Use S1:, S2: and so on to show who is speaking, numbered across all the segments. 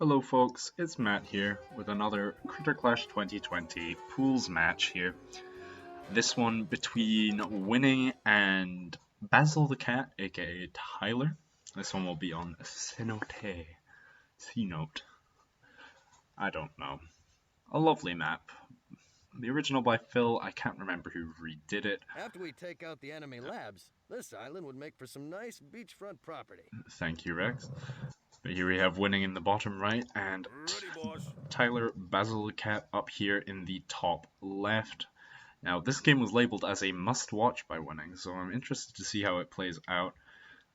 S1: Hello folks, it's Matt here with another CritterClash2020 pools match here. This one between Winning and BasilTheCat, aka Tyler. This one will be on Cenote. C-Note. I don't know. A lovely map. The original by Phil, I can't remember who redid it.
S2: After we take out the enemy labs, this island would make for some nice beachfront property.
S1: Thank you, Rex. But here we have Winning in the bottom right and Tyler BasilTheCat up here in the top left. Now, this game was labeled as a must-watch by Winning, so I'm interested to see how it plays out.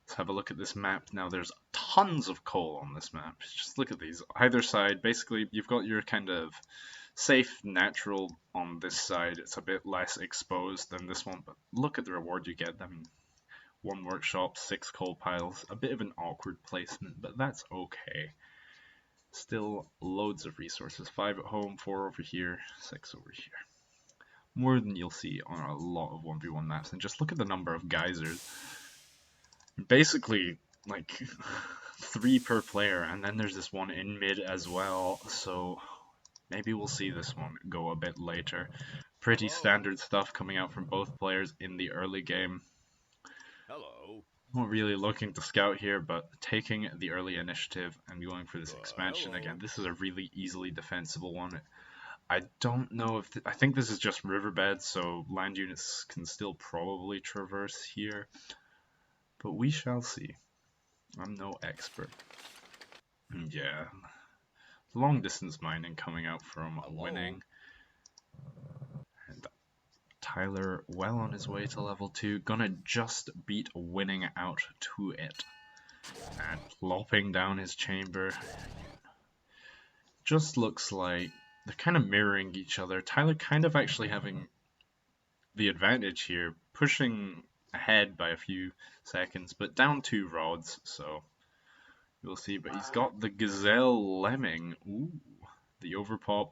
S1: Let's have a look at this map. Now, there's tons of coal on this map. Just look at these. Either side, basically, you've got your kind of safe, natural on this side. It's a bit less exposed than this one, but look at the reward you get. I mean, 1 workshop, 6 coal piles. A bit of an awkward placement, but that's okay. Still loads of resources. 5 at home, 4 over here, 6 over here. More than you'll see on a lot of 1v1 maps. And just look at the number of geysers. Basically, like, 3 per player, and then there's this one in mid as well, so maybe we'll see this one go a bit later. Pretty standard stuff coming out from both players in the early game.
S2: Hello.
S1: Not really looking to scout here, but taking the early initiative and going for this expansion again. This is a really easily defensible one. I don't know if... I think this is just riverbed, so land units can still probably traverse here. But we shall see. I'm no expert. Yeah. Long distance mining coming out from Winning. And Tyler well on his way to level 2. Gonna just beat Winning out to it. And plopping down his chamber. Just looks like they're kind of mirroring each other. Tyler kind of actually having the advantage here, pushing ahead by a few seconds, but down 2 rods, so you'll see. But he's got the Gazelle Lemming, ooh, the overpop,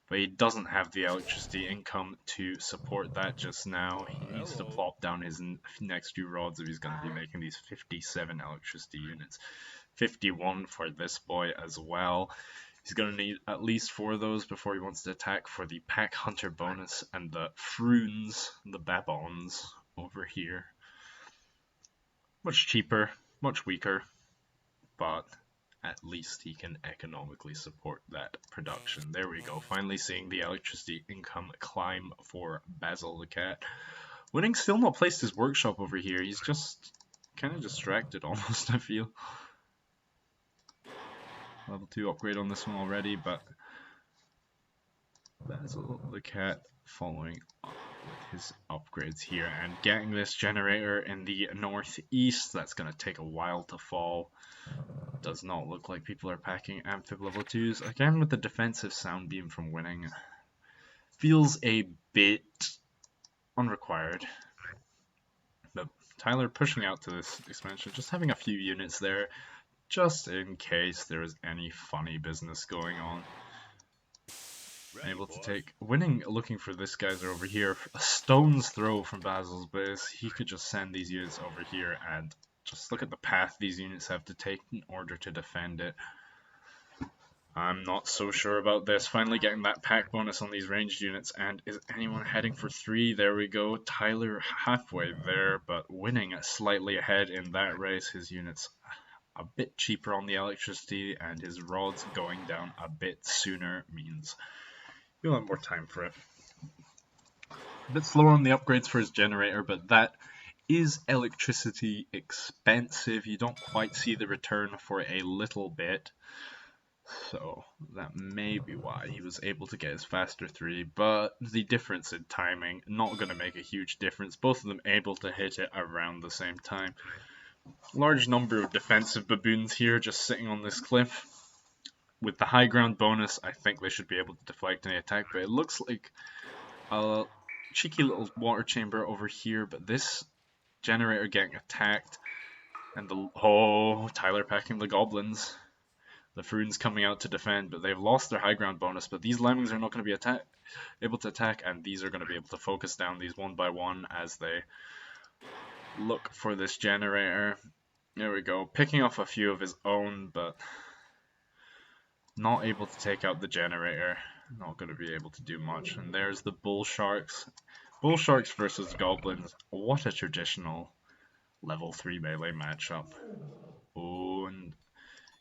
S1: but he doesn't have the electricity income to support that just now. He needs to plop down his next few rods if he's going to be making these 57 electricity units. 51 for this boy as well. He's going to need at least 4 of those before he wants to attack for the Pack Hunter bonus and the Froons, the Babons, over here. Much cheaper, much weaker, but at least he can economically support that production. There we go, finally seeing the electricity income climb for BasilTheCat. Winning still not placed his workshop over here. He's just kind of distracted almost, I feel. Level 2 upgrade on this one already, but BasilTheCat following up with his upgrades here and getting this generator in the northeast. That's going to take a while to fall. Does not look like people are packing Amphib level 2s. Again with the defensive sound beam from Winning. Feels a bit unrequired. But Tyler pushing out to this expansion, just having a few units there, just in case there is any funny business going on. Able to take Winning, looking for this geyser over here. A stone's throw from Basil's base. He could just send these units over here and just look at the path these units have to take in order to defend it. I'm not so sure about this. Finally getting that pack bonus on these ranged units, and is anyone heading for 3? There we go. Tyler halfway there, but Winning slightly ahead in that race. His units a bit cheaper on the electricity, and his rods going down a bit sooner means you'll have more time for it. A bit slower on the upgrades for his generator, but that is electricity expensive. You don't quite see the return for a little bit. So that may be why he was able to get his faster 3, but the difference in timing, not going to make a huge difference. Both of them able to hit it around the same time. Large number of defensive baboons here just sitting on this cliff. With the high ground bonus, I think they should be able to deflect any attack, but it looks like a cheeky little water chamber over here, but this generator getting attacked, and Tyler packing the goblins. The Froons coming out to defend, but they've lost their high ground bonus, but these lemmings are not going to be able to attack, and these are going to be able to focus down these one by one as they look for this generator. There we go, picking off a few of his own, but Not able to take out the generator. Not going to be able to do much. And there's the bull sharks. Bull sharks versus goblins. What a traditional level 3 melee matchup. Oh, and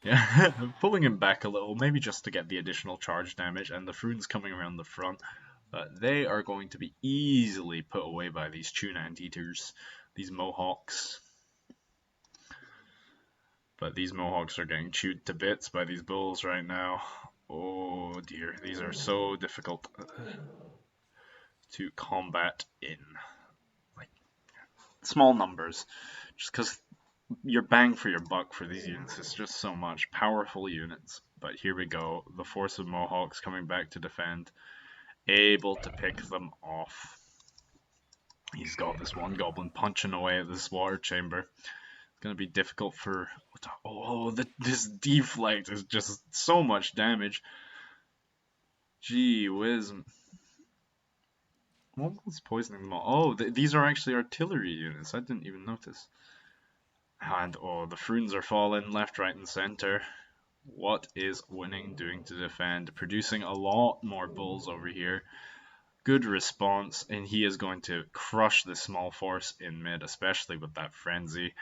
S1: yeah, pulling him back a little, maybe just to get the additional charge damage, and the Frunes coming around the front. But they are going to be easily put away by these tuna anteaters, these mohawks. But these mohawks are getting chewed to bits by these bulls right now. Oh dear, these are so difficult to combat in like small numbers. Just because your bang for your buck for these units is just so much. Powerful units. But here we go. The force of mohawks coming back to defend. Able to pick them off. He's got this one goblin punching away at this water chamber. It's going to be difficult for... Oh, this deflect is just so much damage. Gee whiz. What was poisoning them all? Oh, these are actually artillery units. I didn't even notice. And oh, the Frunes are falling left, right, and center. What is winning doing to defend? Producing a lot more bulls over here. Good response, and he is going to crush the small force in mid, especially with that frenzy.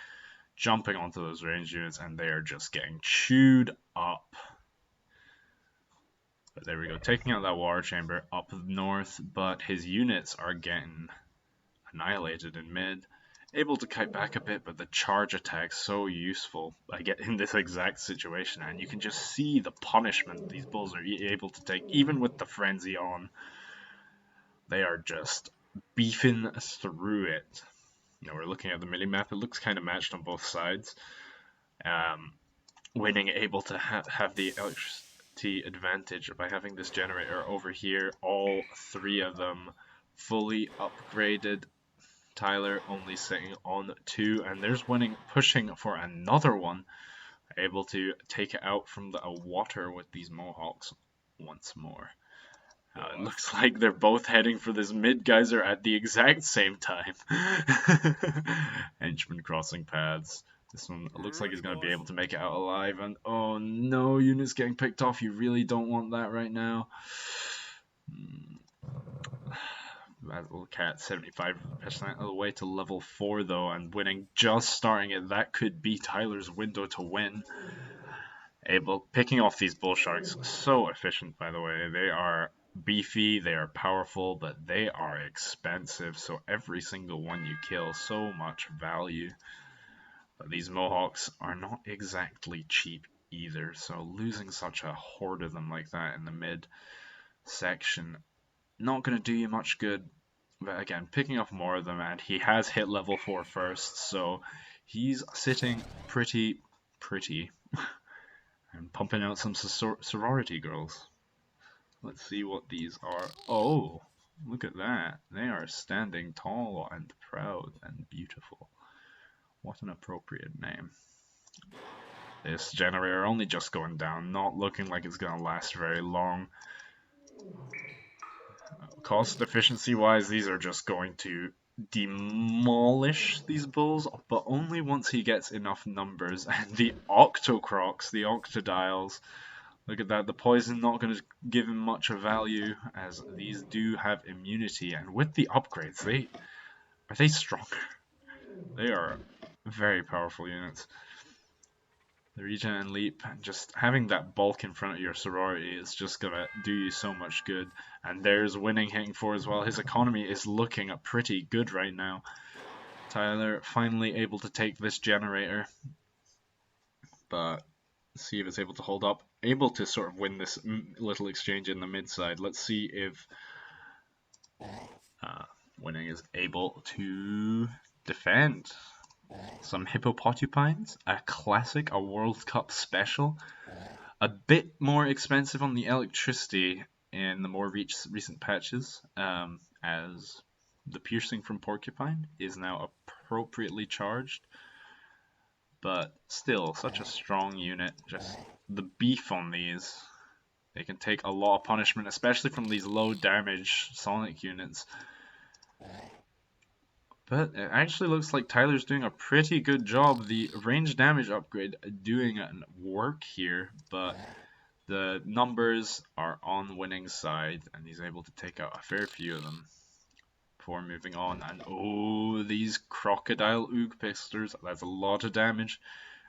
S1: Jumping onto those range units, and they are just getting chewed up. But there we go, taking out that water chamber up north, but his units are getting annihilated in mid. Able to kite back a bit, but the charge attack's so useful in this exact situation, and you can just see the punishment these bulls are able to take, even with the frenzy on. They are just beefing through it. You know, we're looking at the mini-map, it looks kind of matched on both sides. Winning able to have the electricity advantage by having this generator over here, all three of them fully upgraded. Tyler only sitting on 2, and there's Winning pushing for another one, able to take it out from the water with these mohawks once more. It looks like they're both heading for this mid geyser at the exact same time. Henchman crossing paths. This one looks like he's going to be able to make it out alive, and oh no, units getting picked off. You really don't want that right now. BasilTheCat 75% of the way to level 4 though, and Winning just starting it. That could be Tyler's window to win. Picking off these bull sharks, so efficient by the way. They are beefy, they are powerful, but they are expensive, so every single one you kill, so much value. But these mohawks are not exactly cheap either, so losing such a horde of them like that in the mid section, not going to do you much good. But again, picking off more of them, and he has hit level 4 first, so he's sitting pretty and pumping out some sorority girls. Let's see what these are. Oh, look at that. They are standing tall and proud and beautiful. What an appropriate name. This generator only just going down, not looking like it's going to last very long. Cost efficiency wise, these are just going to demolish these bulls, but only once he gets enough numbers. And the Octocrocs, the Octodials, look at that, the poison not going to give him much of value, as these do have immunity, and with the upgrades, are they stronger? They are very powerful units. The regen and leap, just having that bulk in front of your sorority is just gonna do you so much good. And there's Winning hitting 4 as well. His economy is looking pretty good right now. Tyler finally able to take this generator, but see if it's able to hold up. Able to sort of win this little exchange in the mid side. Let's see if Winning is able to defend. Some hippopotupines, a classic, a World Cup special. A bit more expensive on the electricity in the more recent patches, as the piercing from porcupine is now appropriately charged. But still, such a strong unit. Just the beef on these. They can take a lot of punishment, especially from these low damage Sonic units. But it actually looks like Tyler's doing a pretty good job. The range damage upgrade doing work here, but The numbers are on Winning's side, and he's able to take out a fair few of them before moving on. And oh, these crocodile oog pisters, that's a lot of damage.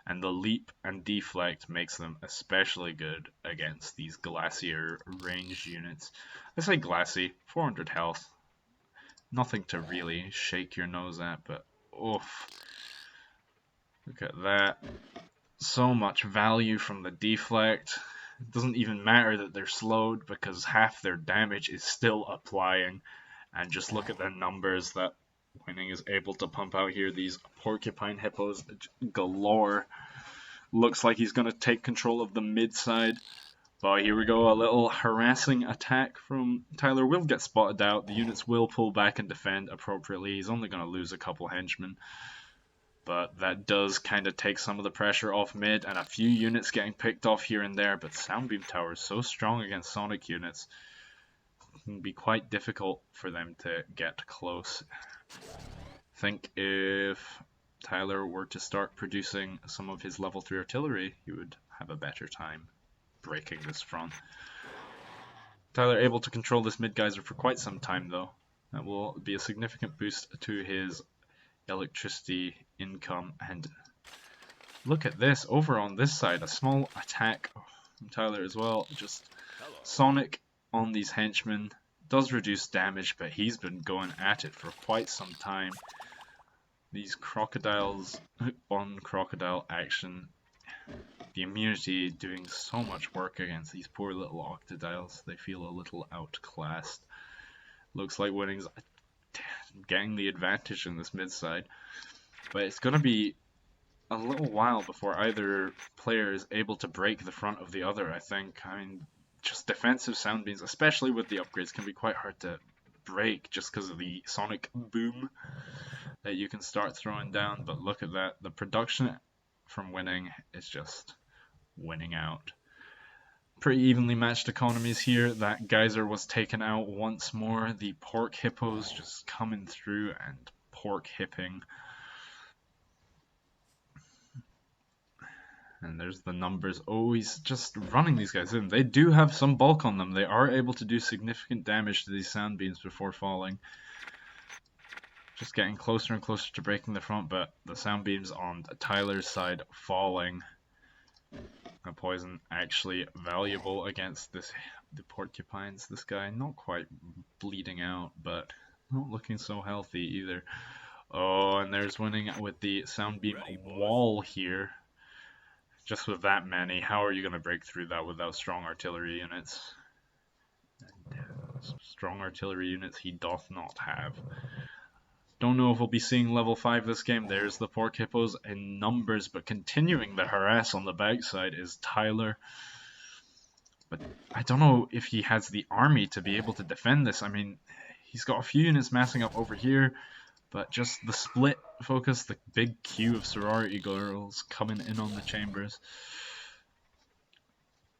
S1: And the leap and deflect makes them especially good against these glacier ranged units. I say glassy, 400 health. Nothing to really shake your nose at, but oof. Look at that. So much value from the deflect. It doesn't even matter that they're slowed because half their damage is still applying. And just look at the numbers that Winning is able to pump out here. These porcupine hippos galore. Looks like he's going to take control of the mid side. But here we go, a little harassing attack from Tyler will get spotted out. The units will pull back and defend appropriately. He's only going to lose a couple henchmen. But that does kind of take some of the pressure off mid, and a few units getting picked off here and there. But Soundbeam Tower is so strong against Sonic units, it can be quite difficult for them to get close. I think if Tyler were to start producing some of his level 3 artillery, he would have a better time breaking this front. Tyler able to control this mid geyser for quite some time though. That will be a significant boost to his electricity income. And look at this, over on this side, a small attack from Tyler as well. Just Sonic on these henchmen does reduce damage, but he's been going at it for quite some time. These crocodiles on crocodile action, the immunity doing so much work against these poor little octodiles. They feel a little outclassed. Looks like Winning's getting the advantage in this mid side, but it's going to be a little while before either player is able to break the front of the other, I think. I mean, just defensive sound beams, especially with the upgrades, can be quite hard to break just because of the sonic boom that you can start throwing down. But look at that, the production from Winning is just winning out. Pretty evenly matched economies here. That geyser was taken out once more. The pork hippos just coming through and pork hipping. And there's the numbers. Oh, he's just running these guys in. They do have some bulk on them. They are able to do significant damage to these sound beams before falling. Just getting closer and closer to breaking the front, but the sound beams on Tyler's side falling. A poison actually valuable against the porcupines. This guy not quite bleeding out, but not looking so healthy either. Oh, and there's Winning with the sound beam wall here. Just with that many, how are you going to break through that without strong artillery units? Strong artillery units he doth not have. Don't know if we'll be seeing level 5 this game. There's the pork hippos in numbers, but continuing the harass on the backside is Tyler. But I don't know if he has the army to be able to defend this. I mean, he's got a few units massing up over here, but just the split focus, the big queue of sorority girls coming in on the chambers.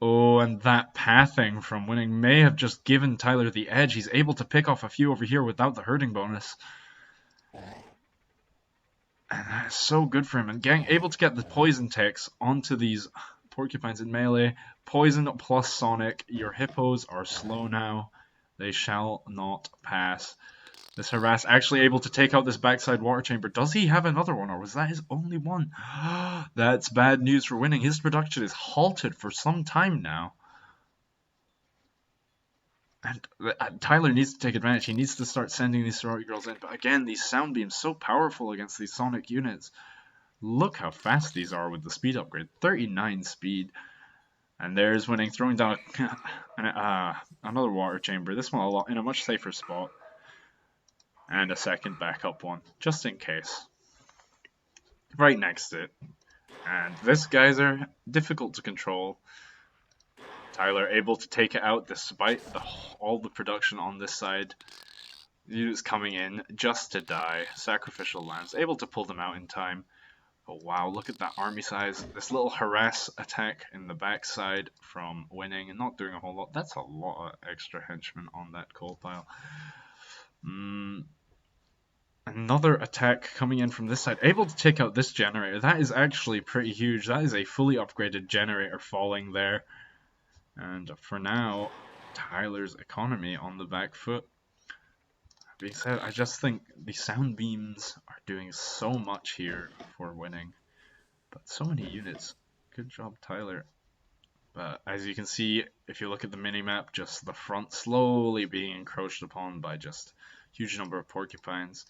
S1: Oh, and that pathing from Winning may have just given Tyler the edge. He's able to pick off a few over here without the hurting bonus. And that is so good for him. And able to get the poison techs onto these porcupines in melee. Poison plus Sonic. Your hippos are slow now. They shall not pass. This harass actually able to take out this backside water chamber. Does he have another one, or was that his only one? That's bad news for Winning. His production is halted for some time now. And Tyler needs to take advantage. He needs to start sending these sorority girls in. But again, these sound beams so powerful against these Sonic units. Look how fast these are with the speed upgrade. 39 speed. And there's Winning, throwing down another water chamber. This one in a much safer spot. And a second backup one, just in case. Right next to it. And this geyser, difficult to control. Tyler able to take it out despite all the production on this side. Units coming in just to die. Sacrificial lambs, able to pull them out in time. But wow, look at that army size. This little harass attack in the backside from Winning and not doing a whole lot. That's a lot of extra henchmen on that coal pile. Another attack coming in from this side, able to take out this generator. That is actually pretty huge. That is a fully upgraded generator falling there. And for now, Tyler's economy on the back foot. That being said, I just think the sound beams are doing so much here for winning. But so many units. Good job, Tyler. But as you can see, if you look at the minimap, just the front slowly being encroached upon by just a huge number of porcupines.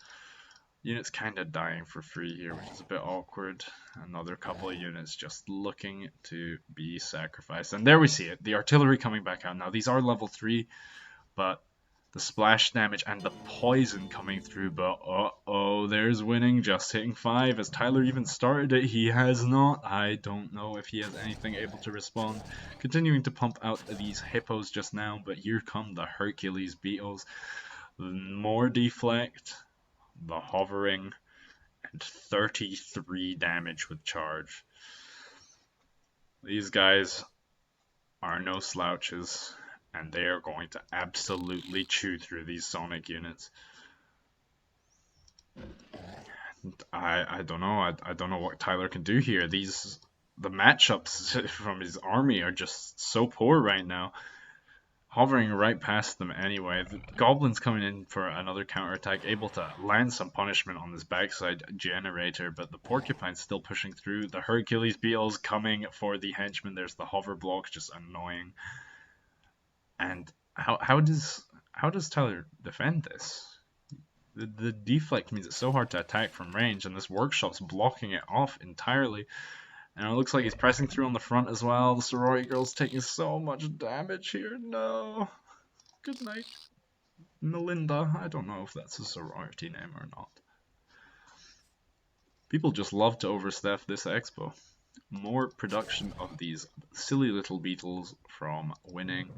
S1: Units kind of dying for free here, which is a bit awkward. Another couple of units just looking to be sacrificed. And there we see it, the artillery coming back out. Now these are level 3, but the splash damage and the poison coming through, but uh-oh, there's winning, just hitting 5. Has Tyler even started it? He has not. I don't know if he has anything able to respond. Continuing to pump out these hippos just now, but here come the Hercules beetles. More deflect, the hovering, and 33 damage with charge. These guys are no slouches, and they are going to absolutely chew through these Sonic units. I don't know. I don't know what Tyler can do here. The matchups from his army are just so poor right now. Hovering right past them anyway. The goblins coming in for another counterattack, able to land some punishment on this backside generator, but the porcupine's still pushing through. The Hercules beetles coming for the henchmen. There's the hover block, just annoying. And how does Tyler defend this? The deflect means it's so hard to attack from range, and this workshop's blocking it off entirely. And it looks like he's pressing through on the front as well. The sorority girl's taking so much damage here. No. Good night, Melinda. I don't know if that's a sorority name or not. People just love to overstep this expo. More production of these silly little beetles from winning.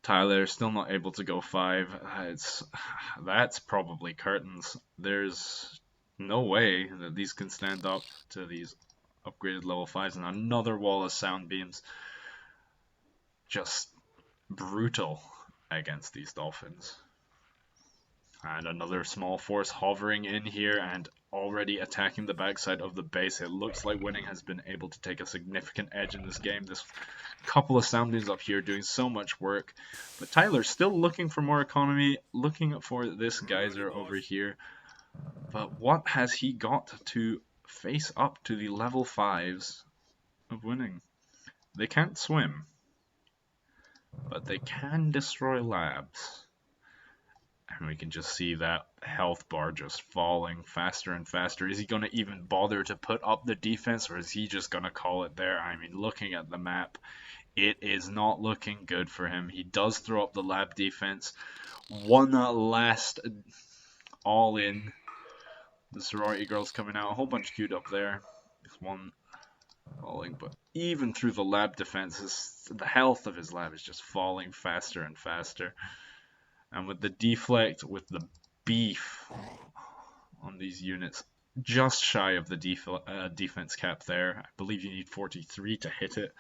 S1: Tyler still not able to go 5. That's probably curtains. There's no way that these can stand up to these upgraded level 5s, and another wall of sound beams. Just brutal against these dolphins. And another small force hovering in here and already attacking the backside of the base. It looks like winning has been able to take a significant edge in this game. This couple of sound beams up here doing so much work. But Tyler's still looking for more economy, looking for this geyser over here. But what has he got to face up to the level 5s of winning? They can't swim, but they can destroy labs. And we can just see that health bar just falling faster and faster. Is he going to even bother to put up the defense, or is he just going to call it there? I mean, looking at the map, it is not looking good for him. He does throw up the lab defense. One last all in. The sorority girl's coming out, a whole bunch queued up there. There's one falling, but even through the lab defenses, the health of his lab is just falling faster and faster. And with the deflect, with the beef on these units, just shy of the defense cap there. I believe you need 43 to hit it.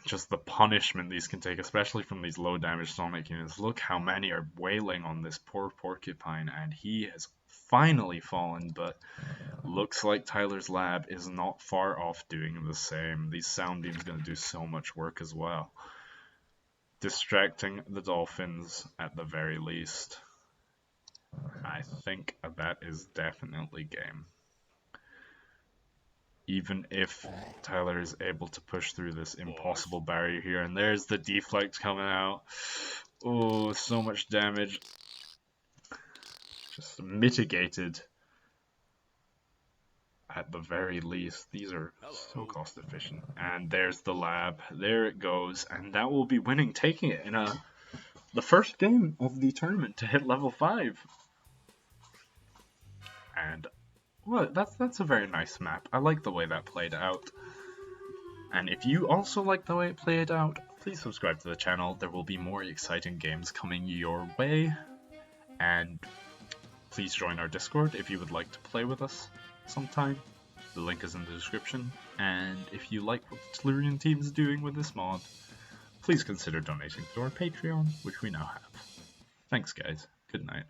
S1: Just the punishment these can take, especially from these low damage Sonic units. Look how many are wailing on this poor porcupine, and he has finally fallen, but looks like Tyler's lab is not far off doing the same. These sound beams are going to do so much work as well. Distracting the dolphins at the very least. I think that is definitely game. Even if Tyler is able to push through this impossible barrier here. And there's the deflect coming out. Oh, so much damage. Just mitigated at the very least. These are so cost efficient. And there's the lab. There it goes. And that will be winning, taking it in the first game of the tournament to hit level 5. And well, that's a very nice map. I like the way that played out. And if you also like the way it played out, please subscribe to the channel. There will be more exciting games coming your way. And please join our Discord if you would like to play with us sometime. The link is in the description. And if you like what the Tellurian team is doing with this mod, please consider donating to our Patreon, which we now have. Thanks guys. Good night.